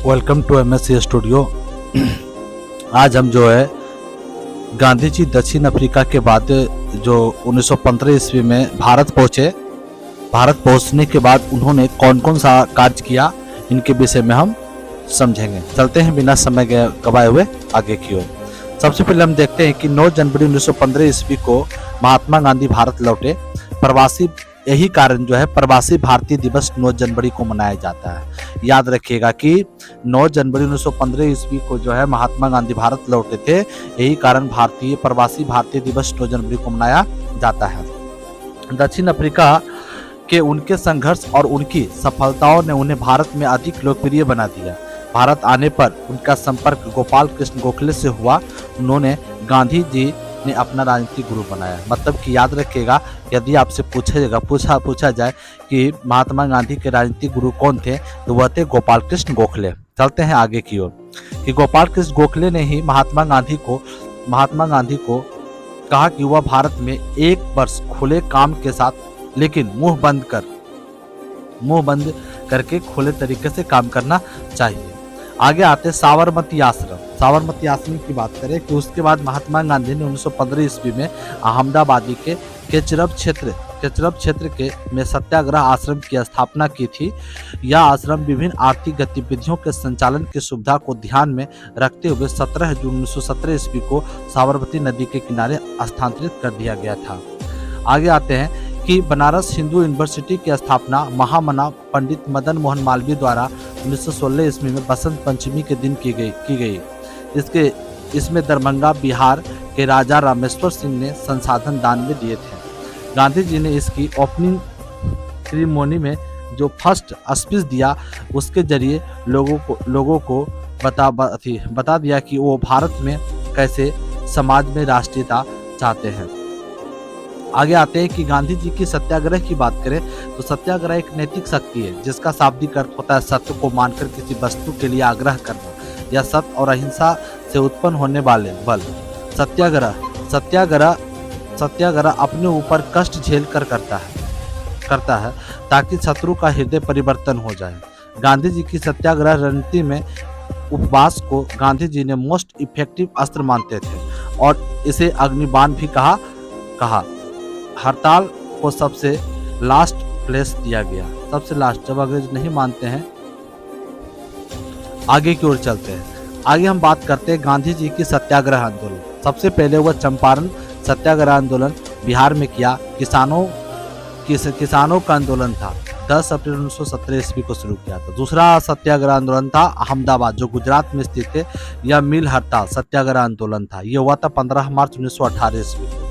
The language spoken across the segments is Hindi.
Welcome to MSc studio. आज हम जो है गांधी जी दक्षिण अफ्रीका के बाद जो 1915 ईस्वी में भारत पहुंचे, भारत पहुंचने के बाद उन्होंने कौन कौन सा कार्य किया, इनके विषय में हम समझेंगे। चलते हैं बिना समय गवाए हुए आगे की ओर। सबसे पहले हम देखते हैं कि 9 जनवरी 1915 ईस्वी को महात्मा गांधी भारत लौटे। प्रवासी यही कारण जो है प्रवासी भारतीय दिवस 9 जनवरी को मनाया जाता है। याद रखिएगा कि 9 जनवरी 1915 ईस्वी को जो है महात्मा गांधी भारत लौटे थे, यही कारण प्रवासी भारतीय दिवस 9 जनवरी को मनाया जाता है। दक्षिण अफ्रीका के उनके संघर्ष और उनकी सफलताओं ने उन्हें भारत में अधिक लोकप्रिय बना दिया। भारत आने पर उनका संपर्क गोपाल कृष्ण गोखले से हुआ। उन्होंने गांधी जी ने अपना राजनीतिक गुरु बनाया। मतलब कि याद रखिएगा, यदि आपसे पूछा जाए कि महात्मा गांधी के राजनीतिक गुरु कौन थे, तो वह थे गोपाल कृष्ण गोखले। चलते हैं आगे की ओर कि गोपाल कृष्ण गोखले ने ही महात्मा गांधी को कहा कि वह भारत में 1 वर्ष खुले काम के साथ, लेकिन मुंह बंद करके खुले तरीके से काम करना चाहिए। आगे आते साबरमती आश्रम की बात करें कि उसके बाद महात्मा गांधी ने 1915 ईस्वी में अहमदाबादी के केचरब क्षेत्र में सत्याग्रह आश्रम की स्थापना की थी। यह आश्रम विभिन्न आर्थिक गतिविधियों के संचालन की सुविधा को ध्यान में रखते हुए 17 जून 1917 ईस्वी को साबरमती नदी के किनारे स्थानांतरित कर दिया गया था। आगे आते हैं कि बनारस हिंदू यूनिवर्सिटी की स्थापना महामना पंडित मदन मोहन मालवीय द्वारा 1916 ईस्वी में बसंत पंचमी के दिन की गई। इसमें दरभंगा बिहार के राजा रामेश्वर सिंह ने संसाधन दान में दिए थे। गांधी जी ने इसकी ओपनिंग सेरेमनी में जो फर्स्ट स्पीच दिया, उसके जरिए लोगों को बता दिया कि वो भारत में कैसे समाज में राष्ट्रीयता चाहते हैं। आगे आते हैं कि गांधी जी की सत्याग्रह की बात करें तो सत्याग्रह एक नैतिक शक्ति है, जिसका शाब्दिक अर्थ होता है सत्य को मानकर किसी वस्तु के लिए आग्रह करना या सत्य और अहिंसा से उत्पन्न होने वाले बल। सत्याग्रह अपने ऊपर कष्ट झेल कर करता है ताकि शत्रु का हृदय परिवर्तन हो जाए। गांधी जी की सत्याग्रह रणनीति में उपवास को गांधी जी ने मोस्ट इफेक्टिव अस्त्र मानते थे और इसे अग्निबाण भी कहा। हड़ताल को सबसे लास्ट प्लेस दिया गया। सबसे लास्ट, जब अंग्रेज नहीं मानते हैं। आगे की ओर चलते हैं। आगे हम बात करते हैं गांधी जी की सत्याग्रह आंदोलन। सबसे पहले वह चंपारण सत्याग्रह आंदोलन बिहार में किया। किसानों का आंदोलन था। 10 अप्रैल 1917 ईस्वी को शुरू किया था। दूसरा सत्याग्रह आंदोलन था अहमदाबाद, जो गुजरात में स्थित है। यह मिल हड़ताल सत्याग्रह आंदोलन था। यह हुआ था 15 मार्च 1918 ईस्वी को।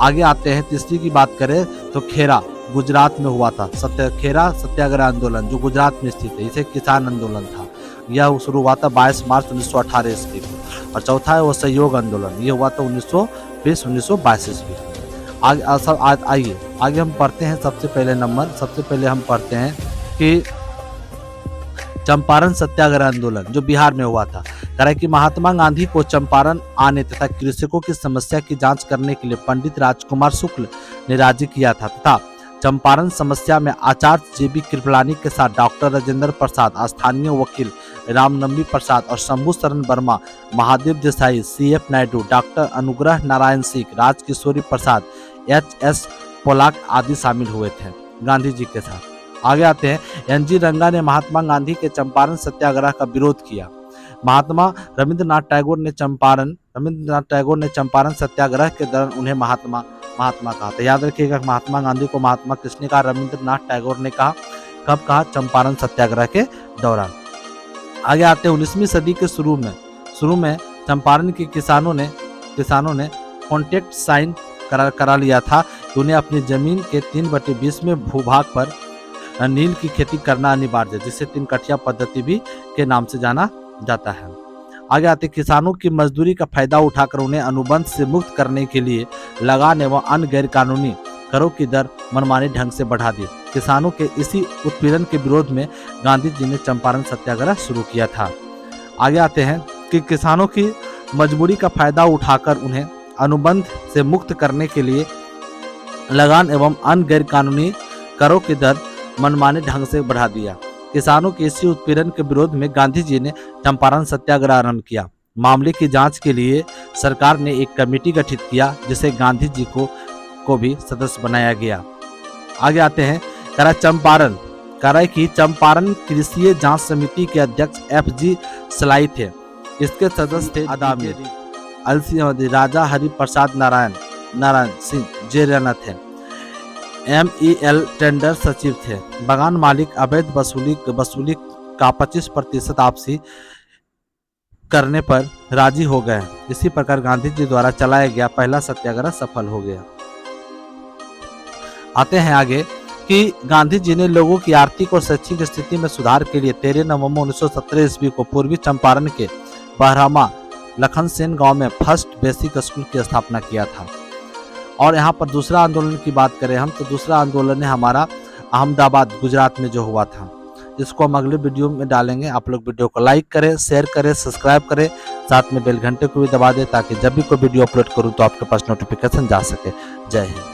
आगे आते हैं, तीसरी की बात करें तो खेरा गुजरात में हुआ था। खेरा सत्याग्रह आंदोलन जो गुजरात में स्थित है, इसे किसान आंदोलन था। यह शुरू हुआ था 22 मार्च 1918 ईस्वी को। और चौथा है वो सहयोग आंदोलन, यह हुआ था 1920-1922 ईस्वी को। आइए आगे हम पढ़ते हैं। सबसे पहले हम पढ़ते हैं कि चंपारण सत्याग्रह आंदोलन जो बिहार में हुआ था। कह कि महात्मा गांधी को चंपारण आने तथा कृषकों की समस्या की जांच करने के लिए पंडित राजकुमार शुक्ल ने राजी किया था तथा चंपारण समस्या में आचार्य जेबी कृपलानी के साथ डॉक्टर राजेंद्र प्रसाद, स्थानीय वकील रामनवमी प्रसाद और शंभू शरण वर्मा, महादेव देसाई, CF नायडू, डॉक्टर अनुग्रह नारायण सिंह, राजकिशोरी प्रसाद, HS पोलाक आदि शामिल हुए थे गांधी जी के साथ। आगे आते हैं, NG रंगा ने महात्मा गांधी के चंपारण सत्याग्रह का विरोध किया। रविंद्रनाथ टैगोर ने चंपारण सत्याग्रह के दौरान उन्हें महात्मा कहा था। याद रखिएगा, महात्मा गांधी को महात्मा किसने कहा? रविंद्रनाथ टैगोर ने कहा। कब कहा? चंपारण सत्याग्रह के दौरान। आगे आते हैं, 19वीं सदी के शुरू में चंपारण के किसानों ने कॉन्ट्रैक्ट साइन करा लिया था कि उन्हें अपनी जमीन के 3/20 में भूभाग पर नील की खेती करना अनिवार्य है, जिसे 3 कठिया पद्धति भी के नाम से जाना जाता है। आगे आते, किसानों की मजदूरी का फायदा उठाकर उन्हें अनुबंध से मुक्त करने के लिए लगान एवं अन्य गैर कानूनी करों की दर मनमाने ढंग से बढ़ा दी। किसानों के इसी उत्पीड़न के विरोध में गांधी जी ने चंपारण सत्याग्रह शुरू किया था। आगे आते हैं कि किसानों की मजबूरी का फायदा उठाकर उन्हें अनुबंध से मुक्त करने के लिए लगान एवं अन्य गैर कानूनी करों की दर मनमाने ढंग से बढ़ा दिया। किसानों के इसी उत्पीड़न के विरोध में गांधी जी ने चंपारण सत्याग्रह आरंभ किया। मामले की जांच के लिए सरकार ने एक कमेटी गठित किया, जिसे गांधी जी को भी सदस्य बनाया गया। आगे आते हैं। कराई की चंपारण कृषि जांच समिति के अध्यक्ष FG सलाई थे। इसके सदस्य थे अदामी अलसी राजा हरि प्रसाद नारायण सिंह जेरना थे। MEL टेंडर सचिव थे। बगान मालिक अवैध वसूली का 25% आपसी करने पर राजी हो गए। इसी प्रकार गांधी जी द्वारा चलाया गया पहला सत्याग्रह सफल हो गया। आते हैं आगे कि गांधी जी ने लोगों की आर्थिक और शैक्षिक स्थिति में सुधार के लिए 13 नवंबर 1917 ईस्वी को पूर्वी चंपारण के बहरामा लखनसेन गांव में फर्स्ट बेसिक स्कूल की स्थापना किया था। और यहाँ पर दूसरा आंदोलन की बात करें हम, तो दूसरा आंदोलन है हमारा अहमदाबाद गुजरात में जो हुआ था। इसको हम अगले वीडियो में डालेंगे। आप लोग वीडियो को लाइक करें, शेयर करें, सब्सक्राइब करें, साथ में बेल घंटे को भी दबा दें ताकि जब भी कोई वीडियो अपलोड करूं तो आपके पास नोटिफिकेशन जा सके। जय हिंद।